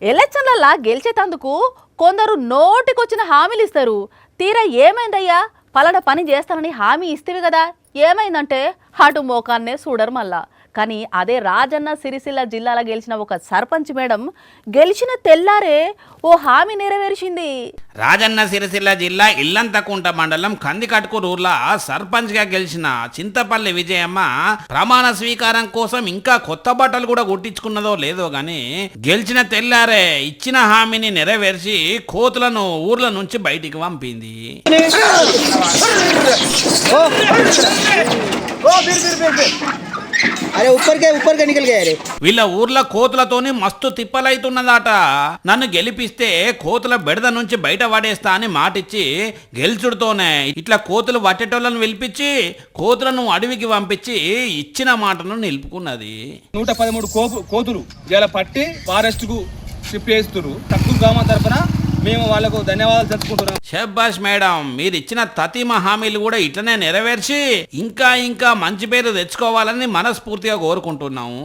ఎలక్షన్లలా గెలిచేతందుకు కొందరు నోటికొచ్చిన హామీలు ఇస్తారు. తీరా ఏమైందయ్యా, పలానా పని చేస్తానని హామీ ఇస్తేవి కదా, ఏమైందంటే అటు మోకాన్నే చూడరు మళ్ళా. కానీ అదే రాజన్న సిరిసిల్ల జిల్లాలో గెలిచిన ఒక సర్పంచ్ మేడం గెలిచిన తెల్లారే ఓ హామీ నెరవేర్చింది. రాజన్న సిరిసిల్ల జిల్లా ఇల్లంతకుంట మండలం కందికట్కూరు ఊర్లో సర్పంచ్గా గెలిచిన చింతపల్లి విజయమ్మ ప్రమాణ స్వీకారం కోసం ఇంకా కొత్త బట్టలు కూడా కుట్టించుకున్నదో లేదో గాని గెలిచిన తెల్లారే ఇచ్చిన హామీని నెరవేర్చి కోతులను ఊర్ల నుంచి బయటికి పంపింది. వీళ్ళ ఊర్ల కోతులతోని మస్తు తిప్పలైతున్నదాట. నన్ను గెలిపిస్తే కోతుల బెడద నుంచి బయట పడేస్తా అని మాటిచ్చి గెలుచుడుతోనే ఇట్లా కోతులు వట్టేటోళ్ళను పిలిపించి కోతులను అడవికి పంపించి ఇచ్చిన మాటను నిలుపుకున్నది. 113 కోతులు ఇలా పట్టి ఫారెస్ట్ కు షిఫ్ట్ చేస్తున్నారు. తక్కువ గ్రామం తరపున మేము వాళ్ళకు ధన్యవాదాలు తెలుసుకుంటున్నాం. షబ్బాష్ మేడం, మీరు ఇచ్చిన తతిమ హామీలు కూడా ఇట్లనే నెరవేర్చి ఇంకా ఇంకా మంచి పేరు తెచ్చుకోవాలని మనస్ఫూర్తిగా కోరుకుంటున్నాము.